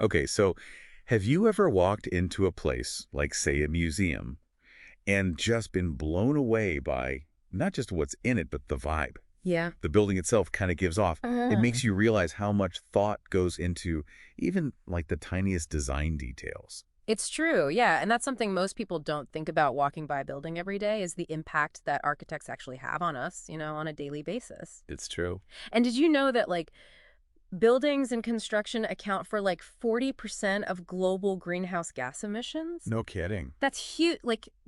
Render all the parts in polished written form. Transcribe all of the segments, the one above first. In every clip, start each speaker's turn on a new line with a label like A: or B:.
A: Okay, so have you ever walked into a place, like, say, a museum, and just been blown away by not just what's in it, but the vibe?
B: Yeah.
A: The building itself kind of gives off. It
B: Uh,
A: makes you realize how much thought goes into even, like, the tiniest design details.
B: It's true, yeah, and that's something most people don't think about walking by a building every day is the impact that architects actually have on us, on a daily basis.
A: It's true.
B: And did you know that buildings and construction account for 40% of global greenhouse gas emissions?
A: No kidding.
B: That's huge,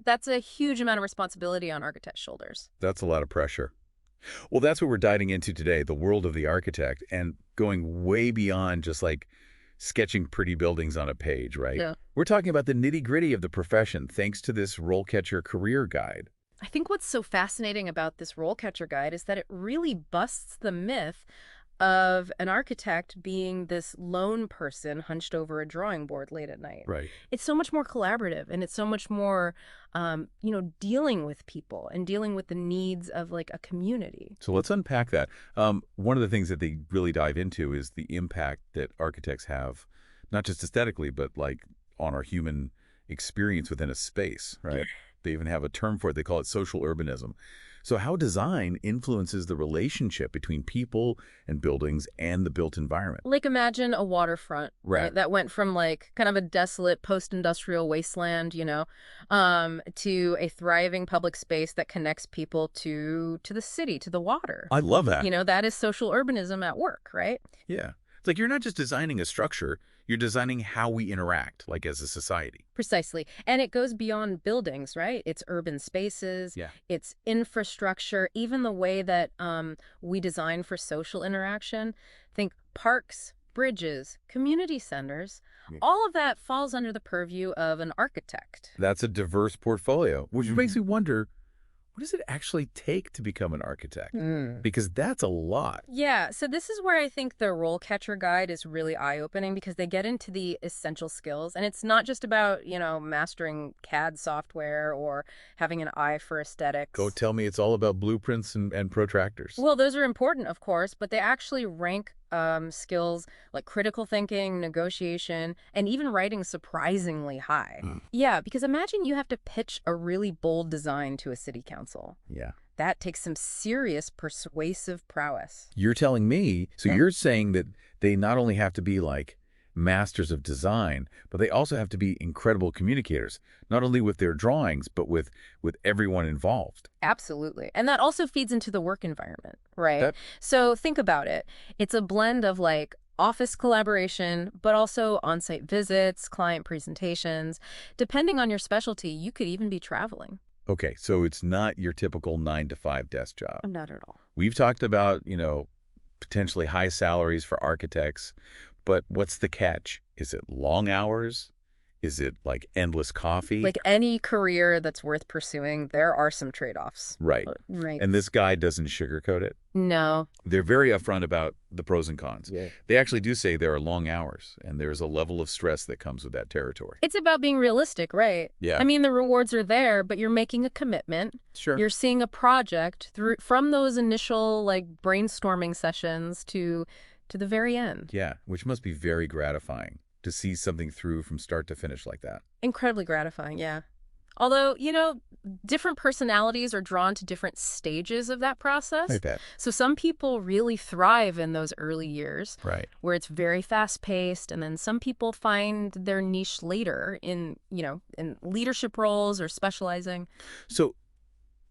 B: that's a huge amount of responsibility on architects' shoulders.
A: That's a lot of pressure. Well, that's what we're diving into today, the world of the architect, and going way beyond just like sketching pretty buildings on a page, right?
B: Yeah.
A: We're talking about the nitty-gritty of the profession thanks to this RoleCatcher career guide.
B: I think what's so fascinating about this RoleCatcher guide is that it really busts the myth of an architect being this lone person hunched over a drawing board late at night.
A: Right.
B: It's so much more collaborative and it's so much more, dealing with people and dealing with the needs of a community.
A: So let's unpack that. One of the things that they really dive into is the impact that architects have, not just aesthetically, but like on our human experience within a space, right? They even have a term for it. They call it social urbanism. So how design influences the relationship between people and buildings and the built environment.
B: Imagine a waterfront,
A: Right.
B: that went from kind of a desolate post-industrial wasteland, to a thriving public space that connects people to the city, to the water.
A: I love that.
B: That is social urbanism at work, right?
A: Yeah. It's like you're not just designing a structure, you're designing how we interact, like as a society.
B: Precisely. And it goes beyond buildings, right? It's urban spaces,
A: Yeah.
B: it's infrastructure, even the way that we design for social interaction. Think parks, bridges, community centers.
A: Yeah.
B: All of that falls under the purview of an architect.
A: That's a diverse portfolio, which makes me wonder, what does it actually take to become an architect? Because that's a lot.
B: Yeah, so this is where I think the RoleCatcher guide is really eye-opening because they get into the essential skills. And it's not just about, mastering CAD software or having an eye for aesthetics.
A: Go tell me it's all about blueprints and protractors.
B: Well, those are important, of course, but they actually rank skills like critical thinking, negotiation, and even writing surprisingly high. Yeah, because imagine you have to pitch a really bold design to a city council.
A: Yeah.
B: That takes some serious persuasive prowess.
A: You're telling me, so you're saying that they not only have to be like masters of design, but they also have to be incredible communicators, not only with their drawings, but with everyone involved.
B: Absolutely. And that also feeds into the work environment, right?
A: That-
B: So think about it. It's a blend of office collaboration, but also on-site visits, client presentations. Depending on your specialty, you could even be traveling.
A: Okay, so it's not your typical 9-to-5 desk job.
B: Not at all.
A: We've talked about, potentially high salaries for architects, but what's the catch? Is it long hours? Is it like endless coffee?
B: Like any career that's worth pursuing, there are some trade-offs.
A: Right.
B: Right.
A: And this guy doesn't sugarcoat it.
B: No.
A: They're very upfront about the pros and cons.
B: Yeah.
A: They actually do say there are long hours, and there's a level of stress that comes with that territory.
B: It's about being realistic, right?
A: Yeah.
B: I mean, the rewards are there, but you're making a commitment.
A: Sure.
B: You're seeing a project from those initial brainstorming sessions to the very end.
A: Yeah, which must be very gratifying to see something through from start to finish like that.
B: Incredibly gratifying, yeah. Although, different personalities are drawn to different stages of that process.
A: I bet.
B: So some people really thrive in those early years
A: Right.
B: where it's very fast-paced, and then some people find their niche later in leadership roles or specializing.
A: So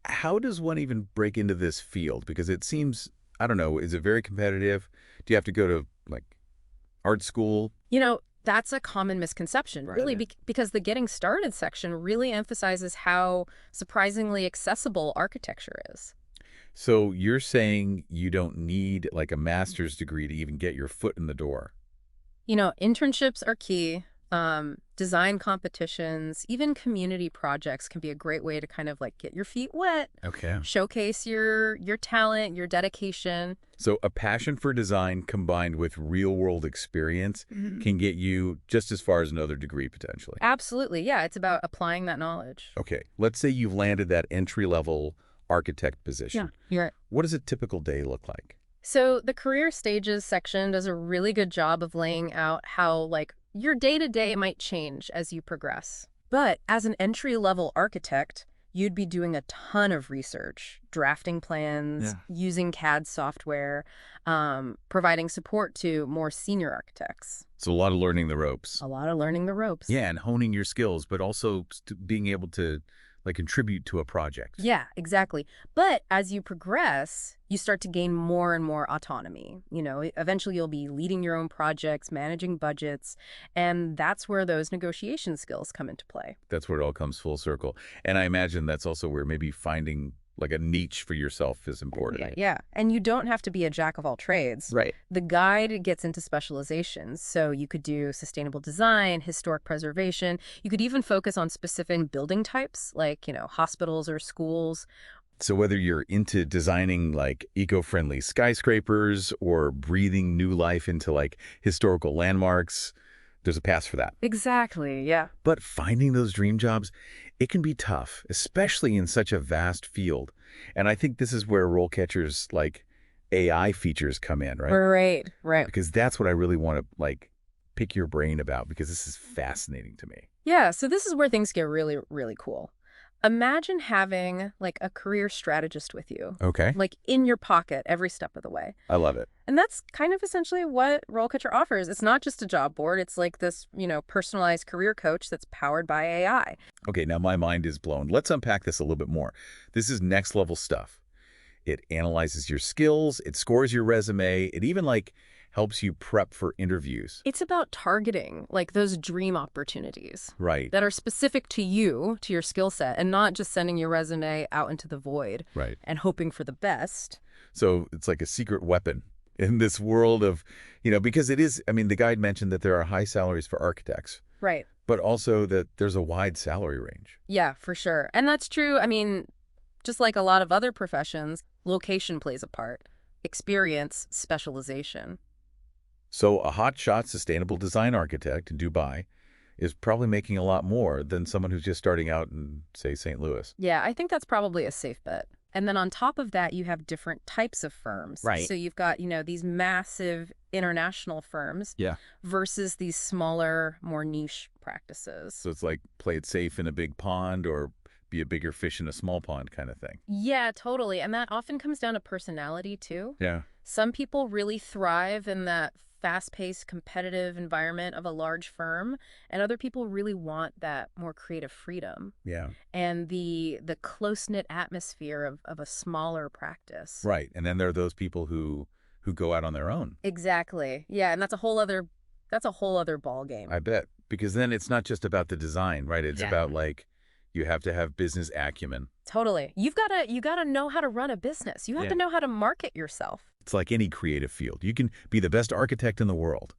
A: how does one even break into this field? Because it seems, I don't know, is it very competitive? Do you have to go to art school?
B: That's a common misconception,
A: Right.
B: really, because the Getting Started section really emphasizes how surprisingly accessible architecture is.
A: So you're saying you don't need a master's degree to even get your foot in the door?
B: Internships are key. Design competitions, even community projects can be a great way to kind of get your feet wet,
A: Okay.
B: showcase your talent, your dedication.
A: So a passion for design combined with real-world experience can get you just as far as another degree, potentially.
B: Absolutely. Yeah, it's about applying that knowledge.
A: Okay, let's say you've landed that entry-level architect position.
B: You're
A: What does a typical day look like?
B: So the career stages section does a really good job of laying out how Your day-to-day might change as you progress. But as an entry-level architect, you'd be doing a ton of research, drafting plans,
A: Yeah.
B: using CAD software, providing support to more senior architects.
A: So a lot of learning the ropes.
B: A lot of learning the ropes.
A: Yeah, and honing your skills, but also being able to like contribute to a project.
B: Yeah, exactly. But as you progress, you start to gain more and more autonomy. Eventually you'll be leading your own projects, managing budgets, and that's where those negotiation skills come into play.
A: That's where it all comes full circle. And I imagine that's also where maybe finding like a niche for yourself is important.
B: Yeah. And you don't have to be a jack of all trades.
A: Right.
B: The guide gets into specializations. So you could do sustainable design, historic preservation. You could even focus on specific building types like, hospitals or schools.
A: So whether you're into designing like eco-friendly skyscrapers or breathing new life into like historical landmarks, there's a pass for that.
B: Exactly, yeah.
A: But finding those dream jobs, it can be tough, especially in such a vast field. And I think this is where RoleCatcher's like AI features come in, right?
B: Right.
A: Because that's what I really want to like pick your brain about, because this is fascinating to me.
B: Yeah, so this is where things get really, really cool. Imagine having like a career strategist with you,
A: Okay.
B: like in your pocket every step of the way.
A: I love it.
B: And that's kind of essentially what RoleCatcher offers. It's not just a job board. It's like this, personalized career coach that's powered by AI.
A: Okay, now my mind is blown. Let's unpack this a little bit more. This is next level stuff. It analyzes your skills, it scores your resume, it even like helps you prep for interviews.
B: It's about targeting like those dream opportunities
A: Right.
B: that are specific to you, to your skill set, and not just sending your resume out into the void
A: Right.
B: and hoping for the best.
A: So it's like a secret weapon in this world of, because it is, I mean, the guide mentioned that there are high salaries for architects,
B: Right.
A: but also that there's a wide salary range.
B: Yeah, for sure. And that's true. I mean, just like a lot of other professions, location plays a part. Experience, specialization.
A: So a hotshot sustainable design architect in Dubai is probably making a lot more than someone who's just starting out in, say, St. Louis.
B: Yeah, I think that's probably a safe bet. And then on top of that, you have different types of firms.
A: Right.
B: So you've got, these massive international firms
A: Yeah.
B: versus these smaller, more niche practices.
A: So it's like play it safe in a big pond or be a bigger fish in a small pond kind of thing.
B: Yeah, totally. And that often comes down to personality, too.
A: Yeah.
B: Some people really thrive in that fast-paced, competitive environment of a large firm, and other people really want that more creative freedom
A: Yeah.
B: and the close-knit atmosphere of a smaller practice.
A: Right. And then there are those people who go out on their own.
B: Exactly. Yeah, and that's a whole other ball game.
A: I bet. Because then it's not just about the design, right? It's about like you have to have business acumen.
B: Totally. You gotta know how to run a business. You have to know how to market yourself.
A: It's like any creative field. You can be the best architect in the world,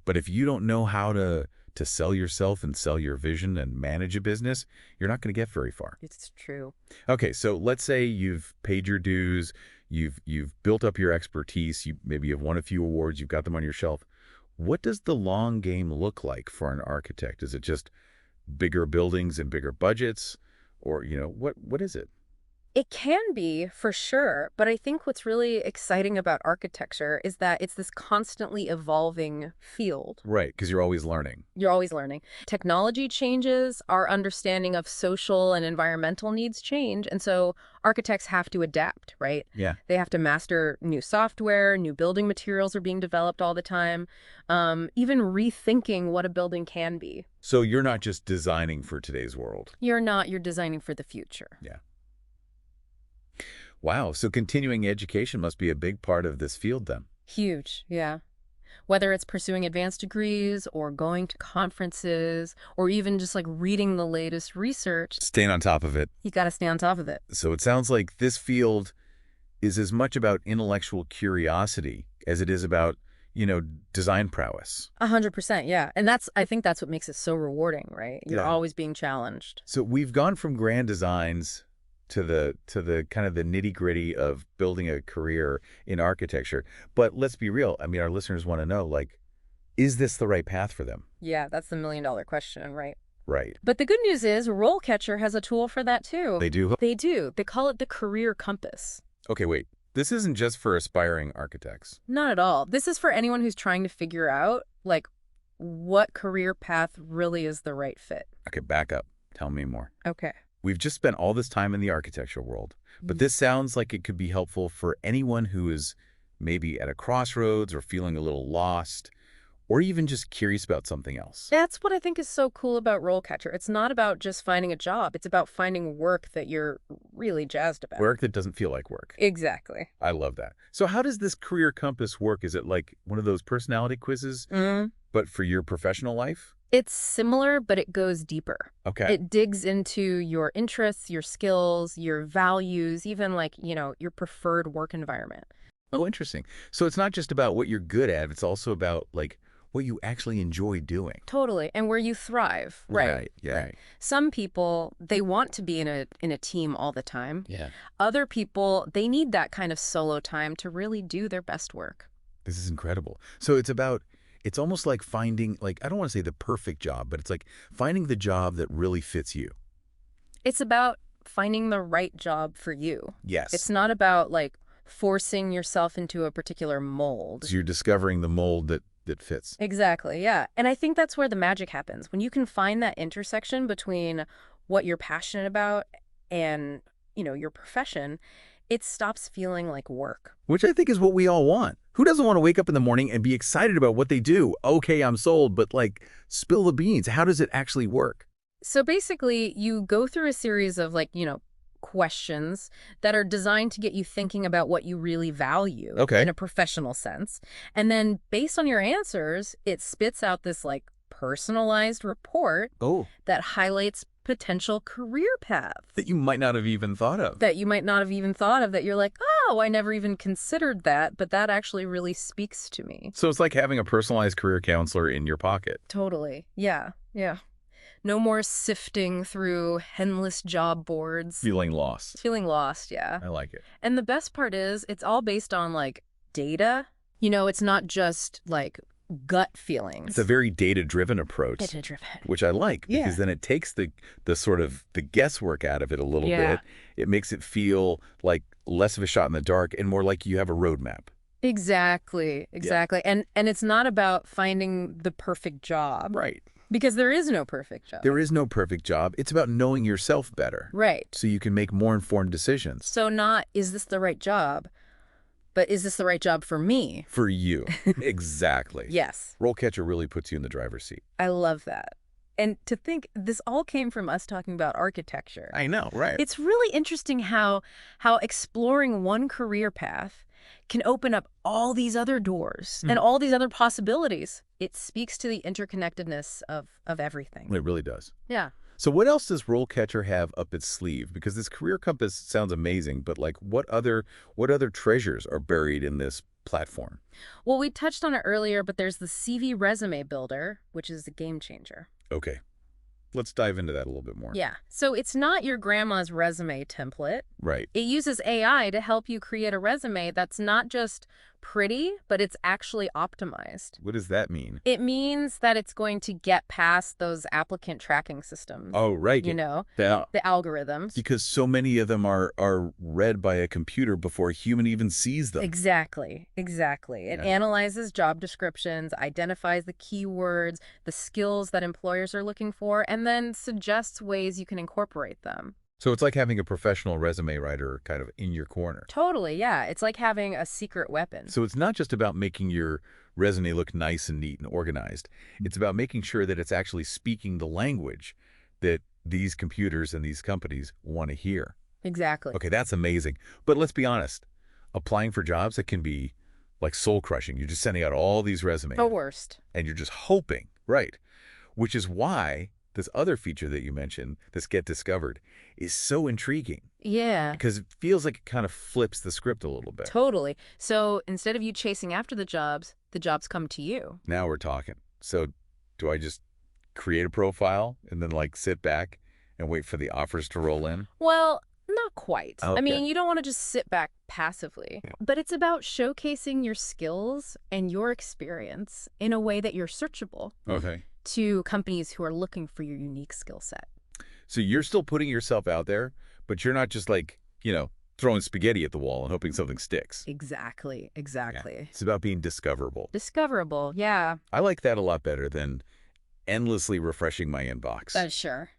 A: but if you don't know how to sell yourself and sell your vision and manage a business, you're not going to get very far.
B: It's true.
A: Okay, so let's say you've paid your dues, you've built up your expertise, maybe you've won a few awards, you've got them on your shelf. What does the long game look like for an architect? Is it just bigger buildings and bigger budgets, or what is it?
B: It can be, for sure, but I think what's really exciting about architecture is that it's this constantly evolving field.
A: Right, because you're always learning.
B: You're always learning. Technology changes, our understanding of social and environmental needs change, and so architects have to adapt, right?
A: Yeah.
B: They have to master new software, new building materials are being developed all the time, even rethinking what a building can be.
A: So you're not just designing for today's world.
B: You're designing for the future.
A: Yeah. Wow, so continuing education must be a big part of this field then.
B: Huge, yeah. Whether it's pursuing advanced degrees or going to conferences or even just like reading the latest research,
A: Staying on top of it.
B: you got to stay on top of it.
A: So it sounds like this field is as much about intellectual curiosity as it is about, design prowess.
B: 100%, yeah. And I think that's what makes it so rewarding, right? You're
A: Yeah.
B: always being challenged.
A: So we've gone from grand designs to the kind of the nitty-gritty of building a career in architecture. But let's be real. I mean, our listeners want to know, like, is this the right path for them?
B: Yeah, that's the million-dollar question, right?
A: Right.
B: But the good news is RoleCatcher has a tool for that too.
A: They do?
B: They do. They call it the Career Compass.
A: Okay, wait. This isn't just for aspiring architects.
B: Not at all. This is for anyone who's trying to figure out, like, what career path really is the right fit.
A: Okay, back up. Tell me more.
B: Okay.
A: We've just spent all this time in the architecture world, but this sounds like it could be helpful for anyone who is maybe at a crossroads or feeling a little lost, or even just curious about something else.
B: That's what I think is so cool about RoleCatcher. It's not about just finding a job. It's about finding work that you're really jazzed about.
A: Work that doesn't feel like work.
B: Exactly.
A: I love that. So how does this career compass work? Is it like one of those personality quizzes, but for your professional life?
B: It's similar, but it goes deeper.
A: Okay.
B: It digs into your interests, your skills, your values, even like, your preferred work environment.
A: Oh, interesting. So it's not just about what you're good at. It's also about like what you actually enjoy doing.
B: Totally. And where you thrive. Right.
A: Yeah.
B: Right. Some people, they want to be in a team all the time.
A: Yeah.
B: Other people, they need that kind of solo time to really do their best work.
A: This is incredible. So it's almost like finding, like, I don't want to say the perfect job, but it's like finding the job that really fits you.
B: It's about finding the right job for you.
A: Yes.
B: It's not about like forcing yourself into a particular mold.
A: So you're discovering the mold that fits.
B: Exactly, yeah. And I think that's where the magic happens. When you can find that intersection between what you're passionate about and, your profession, it stops feeling like work.
A: Which I think is what we all want. Who doesn't want to wake up in the morning and be excited about what they do? Okay, I'm sold, but like, spill the beans. How does it actually work?
B: So basically, you go through a series of questions that are designed to get you thinking about what you really value in a professional sense. And then based on your answers, it spits out this personalized report that highlights potential career paths.
A: That you might not have even thought of.
B: That you're like, oh, I never even considered that, but that actually really speaks to me.
A: So it's like having a personalized career counselor in your pocket.
B: Totally. Yeah. No more sifting through endless job boards.
A: Feeling lost.
B: Yeah.
A: I like it.
B: And the best part is it's all based on data. It's not just gut feelings.
A: It's a very data-driven approach. Which I like because then it takes the sort of the guesswork out of it a little bit. It makes it feel like less of a shot in the dark and more like you have a roadmap.
B: Exactly.
A: Yeah.
B: And it's not about finding the perfect job.
A: Right.
B: Because there is no perfect job.
A: There is no perfect job. It's about knowing yourself better.
B: Right.
A: So you can make more informed decisions.
B: So not, is this the right job, but is this the right job for me?
A: For you. Exactly.
B: Yes.
A: RoleCatcher really puts you in the driver's seat.
B: I love that. And to think this all came from us talking about architecture.
A: I know, right.
B: It's really interesting how exploring one career path can open up all these other doors and all these other possibilities. It speaks to the interconnectedness of everything.
A: It really does.
B: Yeah.
A: So what else does RoleCatcher have up its sleeve? Because this career compass sounds amazing, but what other treasures are buried in this platform?
B: Well, we touched on it earlier, but there's the CV resume builder, which is a game changer.
A: Okay. Let's dive into that a little bit more.
B: Yeah. So it's not your grandma's resume template.
A: Right.
B: It uses AI to help you create a resume that's not just pretty, but it's actually optimized.
A: What does that mean?
B: It means that it's going to get past those applicant tracking systems.
A: Oh, right.
B: The algorithms.
A: Because so many of them are read by a computer before a human even sees them.
B: Exactly. It analyzes job descriptions, identifies the keywords, the skills that employers are looking for, and then suggests ways you can incorporate them.
A: So it's like having a professional resume writer kind of in your corner.
B: Totally, yeah. It's like having a secret weapon.
A: So it's not just about making your resume look nice and neat and organized. It's about making sure that it's actually speaking the language that these computers and these companies want to hear.
B: Exactly.
A: Okay, that's amazing. But let's be honest. Applying for jobs, that can be like soul-crushing. You're just sending out all these resumes.
B: The worst.
A: And you're just hoping, right? Which is why this other feature that you mentioned, this Get Discovered, is so intriguing.
B: Yeah.
A: Because it feels like it kind of flips the script a little bit.
B: Totally. So instead of you chasing after the jobs come to you.
A: Now we're talking. So do I just create a profile and then sit back and wait for the offers to roll in?
B: Well, not quite.
A: Okay.
B: I mean, you don't want to just sit back passively. Yeah. But it's about showcasing your skills and your experience in a way that you're searchable.
A: Okay.
B: To companies who are looking for your unique skill set.
A: So you're still putting yourself out there, but you're not just throwing spaghetti at the wall and hoping something sticks.
B: Exactly.
A: Yeah.
B: Exactly.
A: It's about being discoverable.
B: Discoverable. Yeah.
A: I like that a lot better than endlessly refreshing my inbox.
B: Sure.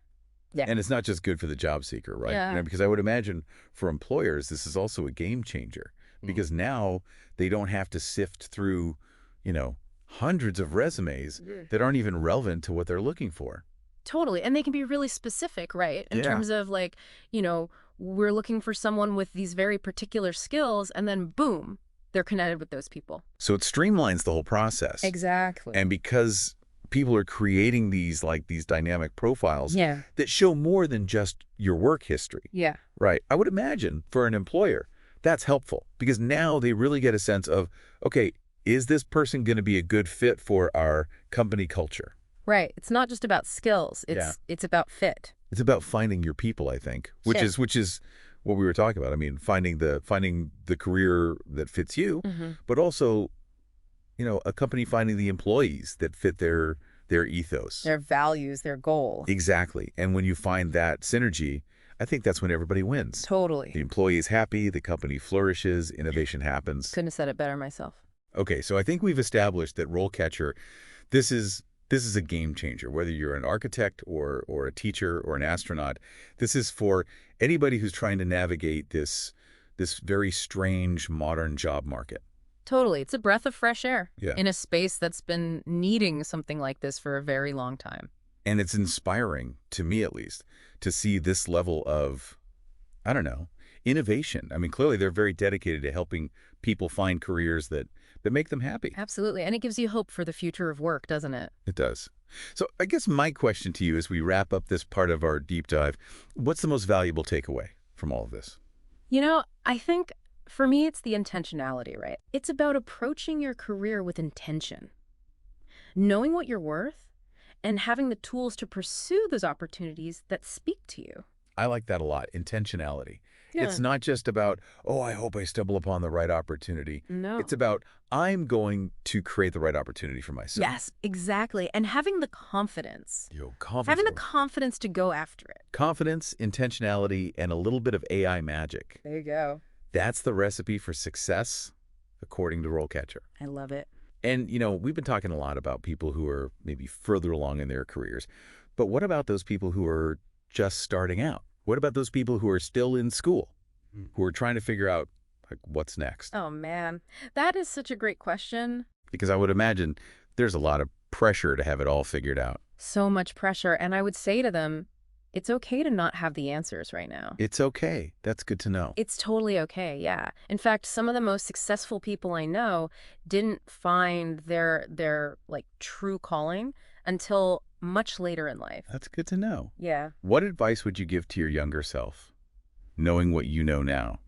B: Yeah.
A: And it's not just good for the job seeker, right?
B: Yeah.
A: Because I would imagine for employers, this is also a game changer because now they don't have to sift through, hundreds of resumes that aren't even relevant to what they're looking for.
B: Totally. And they can be really specific, right? In
A: Yeah.
B: terms of like, we're looking for someone with these very particular skills, and then boom, they're connected with those people.
A: So it streamlines the whole process.
B: Exactly.
A: And because people are creating these dynamic profiles
B: Yeah.
A: that show more than just your work history.
B: Yeah.
A: Right. I would imagine for an employer, that's helpful because now they really get a sense of, okay, is this person going to be a good fit for our company culture?
B: Right. It's not just about skills. It's about fit.
A: It's about finding your people, I think, which is what we were talking about. I mean, finding the career that fits you, but also, a company finding the employees that fit their ethos,
B: Their values, their goal.
A: Exactly. And when you find that synergy, I think that's when everybody wins.
B: Totally.
A: The employee is happy, the company flourishes, innovation happens.
B: Couldn't have said it better myself.
A: Okay, so I think we've established that RoleCatcher, this is a game changer. Whether you're an architect or a teacher or an astronaut, this is for anybody who's trying to navigate this very strange modern job market.
B: Totally. It's a breath of fresh air
A: Yeah.
B: in a space that's been needing something like this for a very long time.
A: And it's inspiring, to me at least, to see this level of, I don't know, innovation. I mean, clearly they're very dedicated to helping people find careers that make them happy.
B: Absolutely. And it gives you hope for the future of work, doesn't it?
A: It does. So I guess my question to you as we wrap up this part of our deep dive, what's the most valuable takeaway from all of this?
B: I think for me, it's the intentionality, right? It's about approaching your career with intention, knowing what you're worth, and having the tools to pursue those opportunities that speak to you.
A: I like that a lot, intentionality.
B: Yeah.
A: It's not just about, oh, I hope I stumble upon the right opportunity.
B: No.
A: It's about, I'm going to create the right opportunity for myself.
B: Yes, exactly. And having the confidence.
A: Confidence.
B: Having the confidence to go after it.
A: Confidence, intentionality, and a little bit of AI magic.
B: There you go.
A: That's the recipe for success, according to RoleCatcher.
B: I love it.
A: And, we've been talking a lot about people who are maybe further along in their careers. But what about those people who are just starting out? What about those people who are still in school, who are trying to figure out what's next?
B: Oh, man. That is such a great question.
A: Because I would imagine there's a lot of pressure to have it all figured out.
B: So much pressure. And I would say to them, it's okay to not have the answers right now.
A: It's okay. That's good to know.
B: It's totally okay, yeah. In fact, some of the most successful people I know didn't find their true calling until much later in life.
A: That's good to know.
B: Yeah.
A: What advice would you give to your younger self, knowing what you know now?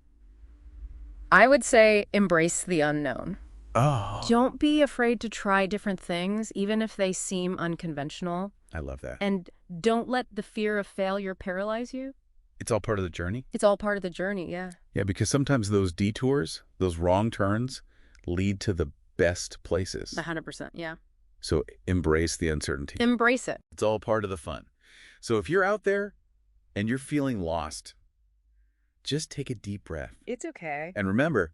B: I would say embrace the unknown.
A: Oh.
B: Don't be afraid to try different things, even if they seem unconventional.
A: I love that.
B: And don't let the fear of failure paralyze you.
A: It's all part of the journey?
B: It's all part of the journey, yeah.
A: Yeah, because sometimes those detours, those wrong turns, lead to the best places.
B: 100%, yeah.
A: So embrace the uncertainty.
B: Embrace it.
A: It's all part of the fun. So if you're out there and you're feeling lost, just take a deep breath.
B: It's okay.
A: And remember,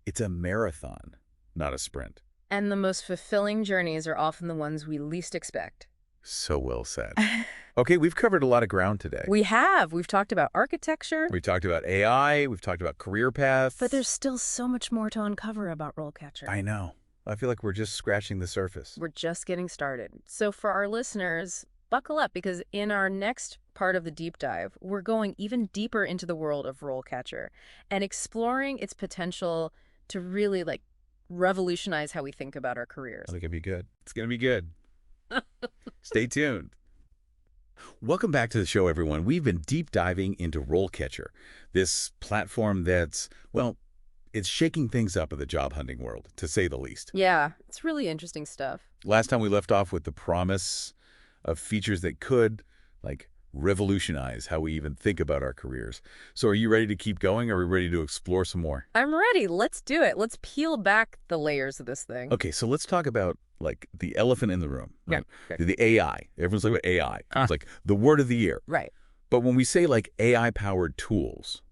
A: it's a marathon, not a sprint.
B: And the most fulfilling journeys are often the ones we least expect.
A: So well said. Okay, we've covered a lot of ground today.
B: We have. We've talked about architecture.
A: We talked about AI. We've talked about career paths.
B: But there's still so much more to uncover about RoleCatcher.
A: I know. I feel like we're just scratching the surface.
B: We're just getting started. So for our listeners, buckle up, because in our next part of the deep dive, we're going even deeper into the world of RoleCatcher and exploring its potential to really revolutionize how we think about our careers.
A: I think it'd be good. It's going to be good. Stay tuned. Welcome back to the show, everyone. We've been deep diving into RoleCatcher, this platform that's, well, it's shaking things up in the job hunting world, to say the least.
B: Yeah, it's really interesting stuff.
A: Last time we left off with the promise of features that could, revolutionize how we even think about our careers. So are you ready to keep going? Are we ready to explore some more?
B: I'm ready. Let's do it. Let's peel back the layers of this thing.
A: Okay, so let's talk about, the elephant in the room. Right?
B: Yeah. Okay.
A: The AI. Everyone's talking about AI. It's like the word of the year.
B: Right.
A: But when we say AI-powered tools,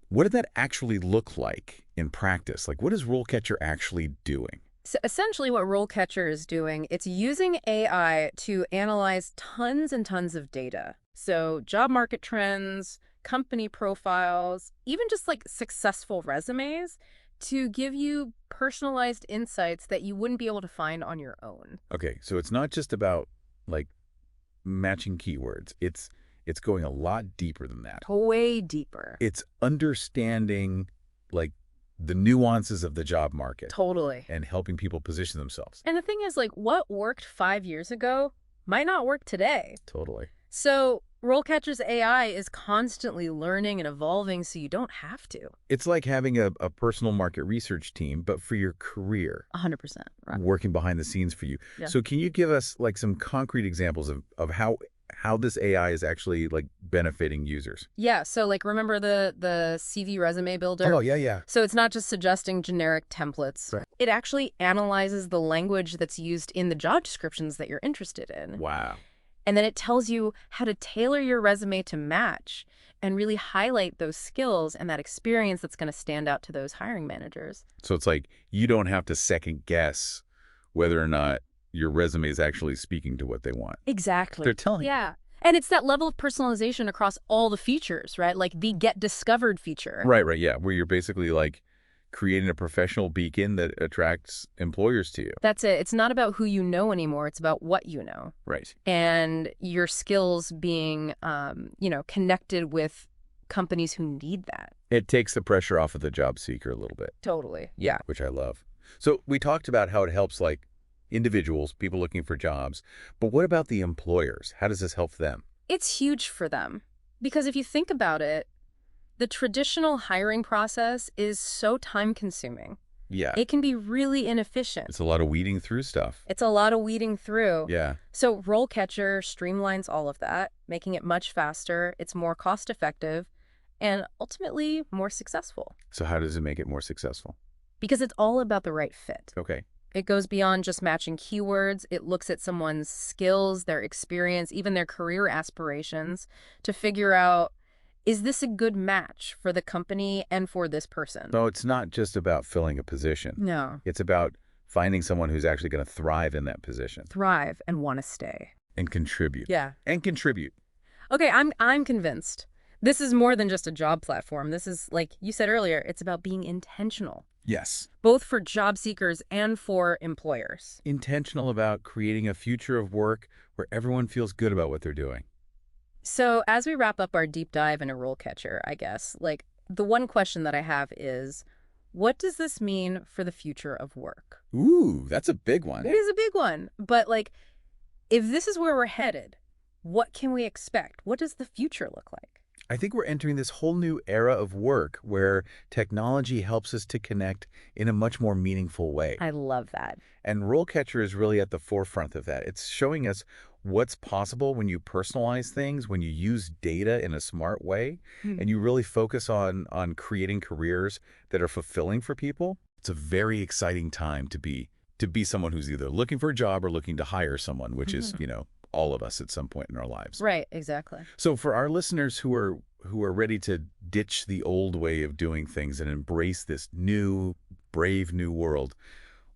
A: What did that actually look like in practice? Like, what is RoleCatcher actually doing?
B: So essentially what RoleCatcher is doing, it's using AI to analyze tons and tons of data. So job market trends, company profiles, even just like successful resumes to give you personalized insights that you wouldn't be able to find on your own.
A: Okay, so it's not just about like matching keywords. It's going a lot deeper than that.
B: Way deeper.
A: It's understanding like the nuances of the job market
B: Totally.
A: and helping people position themselves.
B: And the thing is, like, what worked 5 years ago might not work today.
A: Totally.
B: So RoleCatcher's AI is constantly learning and evolving, so you don't have to.
A: It's like having a personal market research team, but for your career,
B: 100%. Right.
A: working behind the scenes for you.
B: Yeah.
A: So can you give us like some concrete examples of how this AI is actually like benefiting users?
B: Yeah, so like remember the CV resume builder?
A: Oh, yeah.
B: So it's not just suggesting generic templates.
A: Right.
B: It actually analyzes the language that's used in the job descriptions that you're interested in.
A: Wow.
B: And then it tells you how to tailor your resume to match and really highlight those skills and that experience that's going to stand out to those hiring managers.
A: So it's like you don't have to second guess whether or not your resume is actually speaking to what they want.
B: Exactly.
A: They're telling you.
B: Yeah. And it's that level of personalization across all the features, right? Like the get discovered feature.
A: Right, yeah. Where you're basically like creating a professional beacon that attracts employers to you.
B: That's it. It's not about who you know anymore. It's about what you know.
A: Right.
B: And your skills being, connected with companies who need that.
A: It takes the pressure off of the job seeker a little bit.
B: Totally. Yeah.
A: Which I love. So we talked about how it helps like individuals, people looking for jobs, but what about the employers? How does this help them?
B: It's huge for them because if you think about it, the traditional hiring process is so time-consuming.
A: Yeah.
B: It can be really inefficient.
A: It's a lot of weeding through stuff.
B: It's a lot of weeding through.
A: Yeah.
B: So RoleCatcher streamlines all of that, making it much faster, it's more cost-effective, and ultimately more successful.
A: So how does it make it more successful?
B: Because it's all about the right fit.
A: Okay.
B: It goes beyond just matching keywords. It looks at someone's skills, their experience, even their career aspirations to figure out, is this a good match for the company and for this person?
A: So it's not just about filling a position.
B: No.
A: It's about finding someone who's actually going to thrive in that position.
B: Thrive and want to stay.
A: And contribute.
B: Yeah.
A: And contribute.
B: Okay, I'm convinced. This is more than just a job platform. This is, like you said earlier, it's about being intentional.
A: Yes.
B: Both for job seekers and for employers.
A: Intentional about creating a future of work where everyone feels good about what they're doing.
B: So as we wrap up our deep dive into RoleCatcher, I guess, like the one question that I have is, what does this mean for the future of work?
A: Ooh, that's a big one.
B: It is a big one. But like, if this is where we're headed, what can we expect? What does the future look like?
A: I think we're entering this whole new era of work where technology helps us to connect in a much more meaningful way.
B: I love that.
A: And RoleCatcher is really at the forefront of that. It's showing us what's possible when you personalize things, when you use data in a smart way, and you really focus on creating careers that are fulfilling for people. It's a very exciting time to be someone who's either looking for a job or looking to hire someone, which is, all of us at some point in our lives.
B: Right, exactly.
A: So for our listeners who are ready to ditch the old way of doing things and embrace this new, brave new world,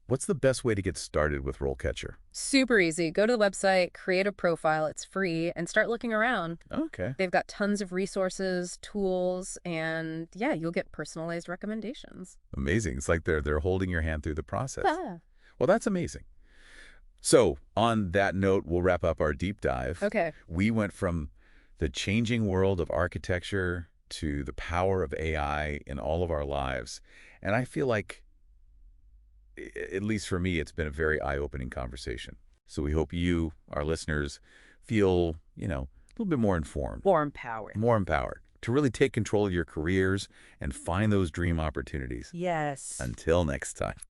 A: what's the best way to get started with RoleCatcher?
B: Super easy. Go to the website, create a profile, it's free, and start looking around.
A: Okay.
B: They've got tons of resources, tools, and yeah, you'll get personalized recommendations.
A: Amazing. It's like they're holding your hand through the process.
B: Ah.
A: Well, that's amazing. So on that note, we'll wrap up our deep dive.
B: Okay.
A: We went from the changing world of architecture to the power of AI in all of our lives. And I feel like, at least for me, it's been a very eye-opening conversation. So we hope you, our listeners, feel, a little bit more informed.
B: More empowered.
A: More empowered to really take control of your careers and find those dream opportunities.
B: Yes.
A: Until next time.